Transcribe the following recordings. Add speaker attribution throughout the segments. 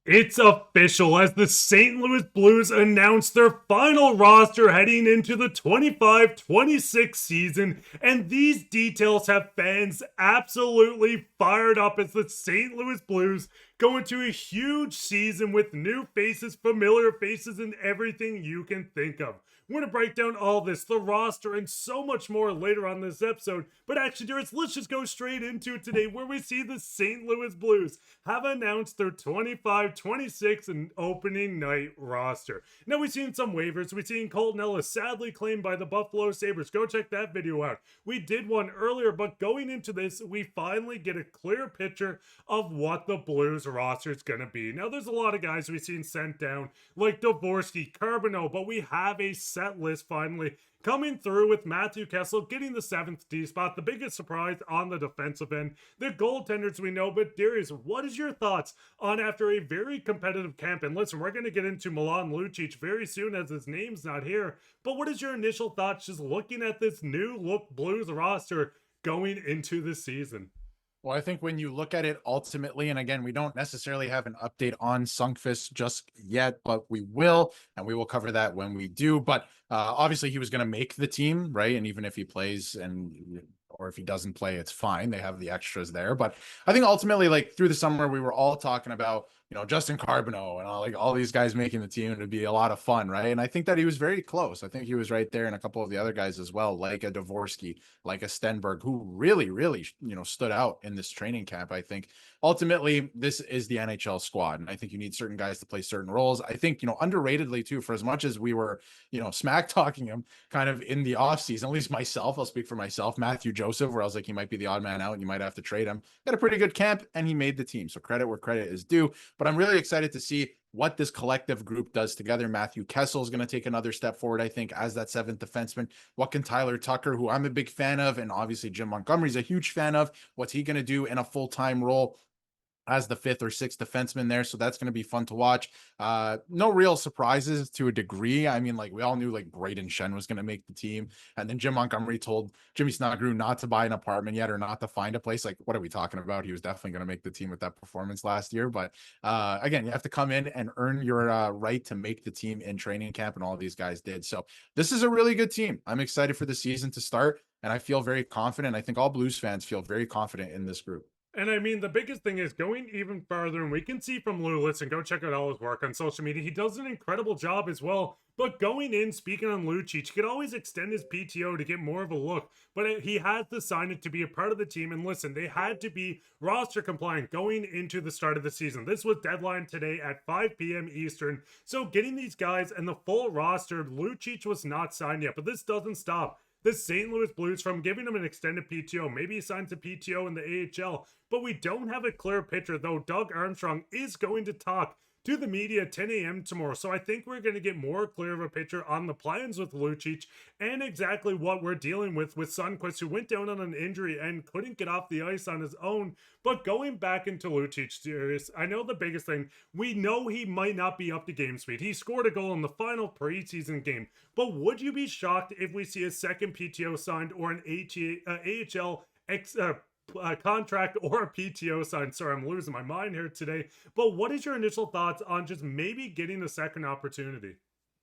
Speaker 1: It's official as the St. Louis Blues announce their final roster heading into the 25-26 season, and these details have fans absolutely fired up as the St. Louis Blues go into a huge season with new faces, familiar faces, and everything you can think of. We're going to break down all this, the roster, and so much more later on this episode. But actually, Darius, let's just go straight into it today, where we see the St. Louis Blues have announced their 25-26 and opening night roster. Now, we've seen some waivers. We've seen Colton Ellis sadly claimed by the Buffalo Sabres. Go check that video out. We did one earlier, but going into this, we finally get a clear picture of what the Blues roster is going to be. Now, there's a lot of guys we've seen sent down, like Dvorsky, Carbonneau, but we have a set list finally coming through with Matthew Kessel getting the 7th D spot. The biggest surprise on the defensive end. The goaltenders we know, but Darius, what is your thoughts on after a very competitive camp? And listen, we're going to get into Milan Lucic very soon as his name's not here. But what is your initial thoughts just looking at this new look Blues roster going into the season?
Speaker 2: Well, I think when you look at it ultimately, and again, we don't necessarily have an update on Sunkfist just yet, but we will, and we will cover that when we do. But obviously, he was going to make the team, right? And even if he plays or if he doesn't play, it's fine. They have the extras there. But I think ultimately, like through the summer, we were all talking about, Justin Carbonneau and all these guys making the team. It'd be a lot of fun, right? And I think that he was very close. I think he was right there, and a couple of the other guys as well, like a Dvorsky, like a Stenberg, who really, really, stood out in this training camp. I think ultimately this is the NHL squad, and I think you need certain guys to play certain roles. I think, underratedly too, for as much as we were, smack talking him kind of in the offseason, at least myself, I'll speak for myself, Matthew Joseph, where I was like, he might be the odd man out and you might have to trade him. Got a pretty good camp and he made the team. So credit where credit is due. But I'm really excited to see what this collective group does together. Matthew Kessel is going to take another step forward, I think, as that 7th defenseman. What can Tyler Tucker, who I'm a big fan of, and obviously Jim Montgomery is a huge fan of, what's he going to do in a full-time role as the 5th or 6th defenseman there? So that's going to be fun to watch. No real surprises to a degree. I mean, like we all knew like Braden Shen was going to make the team. And then Jim Montgomery told Jimmy Snodgrass not to buy an apartment yet or not to find a place. Like, what are we talking about? He was definitely going to make the team with that performance last year. But again, you have to come in and earn your right to make the team in training camp. And all these guys did. So this is a really good team. I'm excited for the season to start. And I feel very confident. I think all Blues fans feel very confident in this group.
Speaker 1: And I mean, the biggest thing is going even further, and we can see from Lou, listen, go check out all his work on social media. He does an incredible job as well. But going in, speaking on Lucic, he could always extend his PTO to get more of a look. But he has decided to be a part of the team. And listen, they had to be roster compliant going into the start of the season. This was deadline today at 5 p.m. Eastern. So getting these guys and the full roster, Lucic was not signed yet. But this doesn't stop the St. Louis Blues from giving him an extended PTO. Maybe he signs a PTO in the AHL, but we don't have a clear picture, though Doug Armstrong is going to talk to the media at 10 a.m. tomorrow. So I think we're going to get more clear of a picture on the plans with Lucic and exactly what we're dealing with Sundqvist, who went down on an injury and couldn't get off the ice on his own. But going back into Lucic, Darius, I know the biggest thing, we know he might not be up to game speed. He scored a goal in the final preseason game. But would you be shocked if we see a second PTO signed or an AHL contract or a PTO sign? Sorry, I'm losing my mind here today. But what is your initial thoughts on just maybe getting a second opportunity?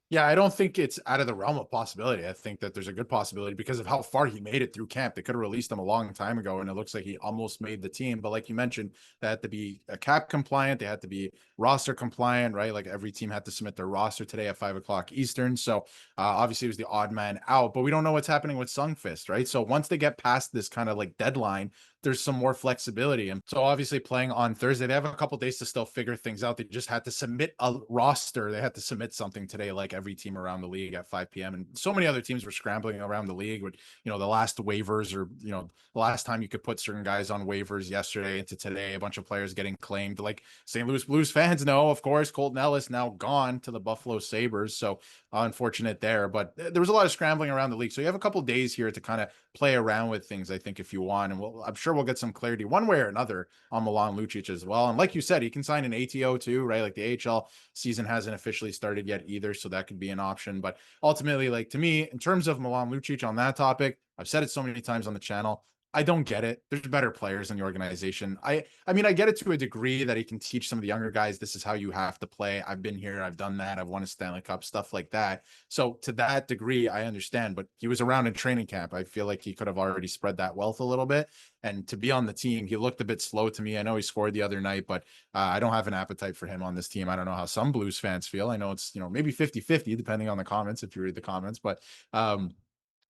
Speaker 2: Yeah, I don't think it's out of the realm of possibility. I think that there's a good possibility because of how far he made it through camp. They could have released him a long time ago, and it looks like he almost made the team. But like you mentioned, they had to be a cap compliant. They had to be roster compliant, right? Like every team had to submit their roster today at 5 o'clock Eastern. So obviously it was the odd man out, but we don't know what's happening with Sungfist, right? So once they get past this kind of like deadline, there's some more flexibility. And so obviously playing on Thursday, they have a couple days to still figure things out. They just had to submit a roster. They had to submit something today, like every team around the league at 5 p.m. And so many other teams were scrambling around the league with, the last waivers or, the last time you could put certain guys on waivers yesterday into today, a bunch of players getting claimed. Like St. Louis Blues fans know, of course, Colton Ellis now gone to the Buffalo Sabres. So unfortunate there, but there was a lot of scrambling around the league. So you have a couple days here to kind of play around with things, I think, if you want. And I'm sure we'll get some clarity one way or another on Milan Lucic as well. And like you said, he can sign an ATO too, right? Like the AHL season hasn't officially started yet either. So that could be an option. But ultimately, like to me, in terms of Milan Lucic on that topic, I've said it so many times on the channel, I don't get it. There's better players in the organization. I mean, I get it to a degree that he can teach some of the younger guys, this is how you have to play. I've been here, I've done that, I've won a Stanley Cup, stuff like that. So to that degree, I understand, but he was around in training camp. I feel like he could have already spread that wealth a little bit. And to be on the team, he looked a bit slow to me. I know he scored the other night, but I don't have an appetite for him on this team. I don't know how some Blues fans feel. I know it's, maybe 50-50, depending on the comments, if you read the comments, but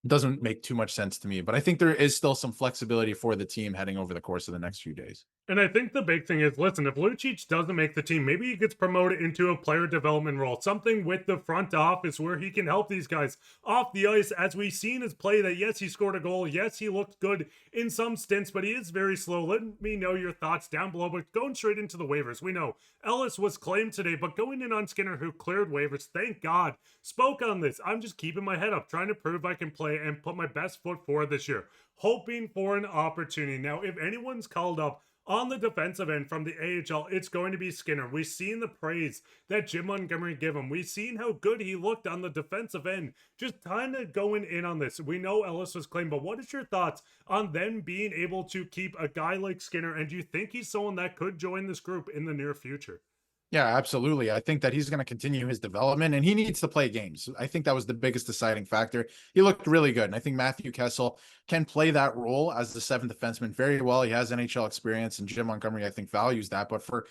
Speaker 2: doesn't make too much sense to me. But I think there is still some flexibility for the team heading over the course of the next few days.
Speaker 1: And I think the big thing is, listen, if Lucic doesn't make the team, maybe he gets promoted into a player development role, something with the front office where he can help these guys off the ice. As we've seen his play, that yes, he scored a goal. Yes, he looked good in some stints, but he is very slow. Let me know your thoughts down below. But going straight into the waivers, we know Ellis was claimed today, but going in on Skinner, who cleared waivers, thank God, spoke on this. I'm just keeping my head up, trying to prove I can play and put my best foot forward this year, hoping for an opportunity. Now, if anyone's called up on the defensive end from the AHL, it's going to be Skinner. We've seen the praise that Jim Montgomery gave him. We've seen how good he looked on the defensive end. Just kind of going in on this. We know Ellis was claimed, but what is your thoughts on them being able to keep a guy like Skinner? And do you think he's someone that could join this group in the near future?
Speaker 2: Yeah, absolutely. I think that he's going to continue his development and he needs to play games. I think that was the biggest deciding factor. He looked really good. And I think Matthew Kessel can play that role as the seventh defenseman very well. He has NHL experience and Jim Montgomery, I think, values that. But for,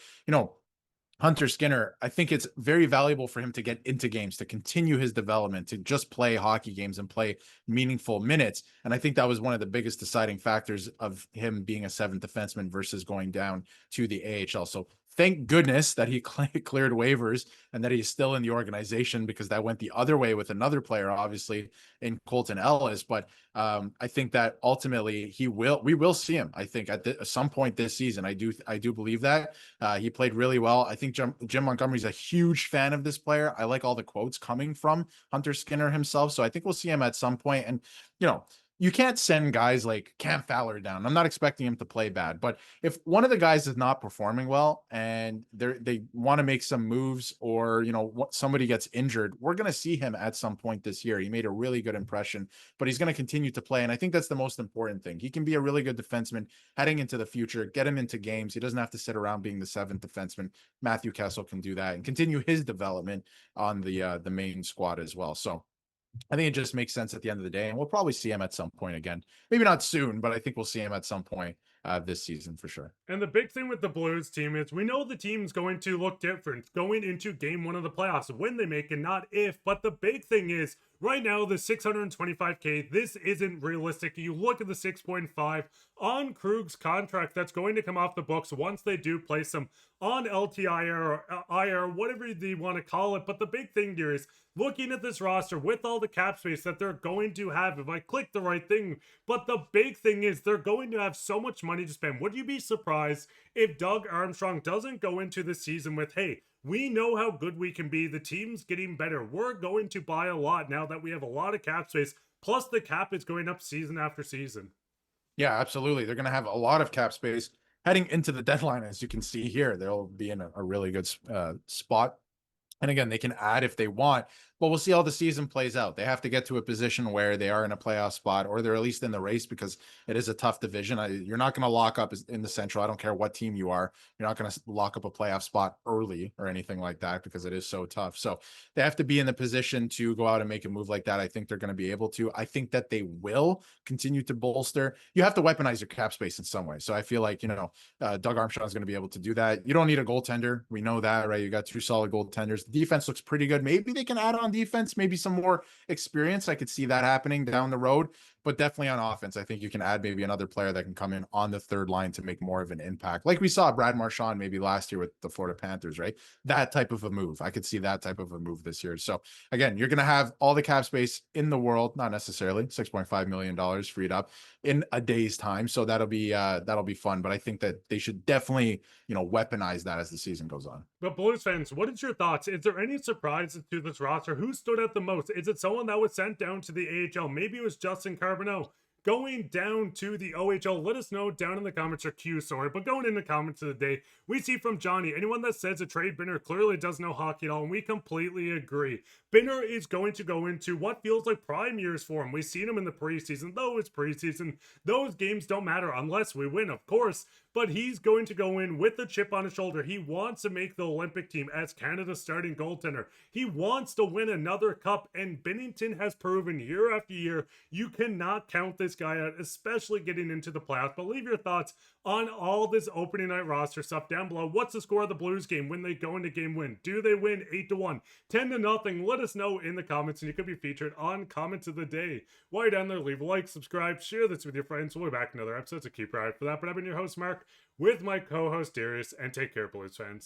Speaker 2: Hunter Skinner, I think it's very valuable for him to get into games, to continue his development, to just play hockey games and play meaningful minutes. And I think that was one of the biggest deciding factors of him being a seventh defenseman versus going down to the AHL. So thank goodness that he cleared waivers and that he's still in the organization, because that went the other way with another player, obviously, in Colton Ellis. But I think that ultimately we will see him. I think at some point this season, I do believe that he played really well. I think Jim Montgomery's a huge fan of this player. I like all the quotes coming from Hunter Skinner himself. So I think we'll see him at some point. And, you can't send guys like Cam Fowler down. I'm not expecting him to play bad, but if one of the guys is not performing well and they want to make some moves, or, somebody gets injured, we're going to see him at some point this year. He made a really good impression, but he's going to continue to play. And I think that's the most important thing. He can be a really good defenseman heading into the future, get him into games. He doesn't have to sit around being the seventh defenseman. Matthew Kessel can do that and continue his development on the main squad as well. So I think it just makes sense at the end of the day, and we'll probably see him at some point again. Maybe not soon, but I think we'll see him at some point this season for sure.
Speaker 1: And the big thing with the Blues team is we know the team's going to look different going into game one of the playoffs, when they make it, not if. But the big thing is right now, the 625K, this isn't realistic. You look at the 6.5 on Krug's contract that's going to come off the books once they do place him on LTIR or IR, whatever you want to call it. But the big thing here is looking at this roster with all the cap space that they're going to have, if I click the right thing. But the big thing is they're going to have so much money to spend. Would you be surprised if Doug Armstrong doesn't go into the season with, hey, we know how good we can be, the team's getting better, we're going to buy a lot now that we have a lot of cap space, plus the cap is going up season after season?
Speaker 2: Yeah, absolutely. They're going to have a lot of cap space heading into the deadline. As you can see here, they'll be in a really good spot. And again, they can add if they want, but we'll see how the season plays out. They have to get to a position where they are in a playoff spot, or they're at least in the race, because it is a tough division. You're not going to lock up in the Central. I don't care what team you are. You're not going to lock up a playoff spot early or anything like that, because it is so tough. So they have to be in the position to go out and make a move like that. I think they're going to be able to. I think that they will continue to bolster. You have to weaponize your cap space in some way. So I feel like, Doug Armstrong is going to be able to do that. You don't need a goaltender. We know that, right? You got two solid goaltenders. The defense looks pretty good. Maybe they can add on defense, maybe some more experience. I could see that happening down the road, but definitely on offense, I think you can add maybe another player that can come in on the third line to make more of an impact. Like we saw Brad Marchand maybe last year with the Florida Panthers, right? That type of a move. I could see that type of a move this year. So again, you're going to have all the cap space in the world, not necessarily $6.5 million freed up in a day's time. So that'll be fun. But I think that they should definitely, weaponize that as the season goes on.
Speaker 1: But Blues fans, what is your thoughts? Is there any surprises to this roster? Who stood out the most? Is it someone that was sent down to the AHL? Maybe it was Justin Carbonneau. Going down to the OHL, let us know down in the comments or Q, sorry. But going in the comments of the day, we see from Johnny, anyone that says a trade Binner clearly doesn't know hockey at all, and we completely agree. Binner is going to go into what feels like prime years for him. We've seen him in the preseason, though it's preseason. Those games don't matter unless we win, of course. But he's going to go in with a chip on his shoulder. He wants to make the Olympic team as Canada's starting goaltender. He wants to win another cup, and Binnington has proven year after year you cannot count this guy out, especially getting into the playoffs. But leave your thoughts on all this opening night roster stuff down below. What's the score of the Blues game when they go into game win? Do they win 8-1, 10-0? Let us know in the comments, and you could be featured on Comments of the Day. While you're down there, leave a like, subscribe, share this with your friends. We'll be back in another episode, so keep your eye out for that. But I've been your host, Mark, with my co-host, Darius, and take care, Blues fans.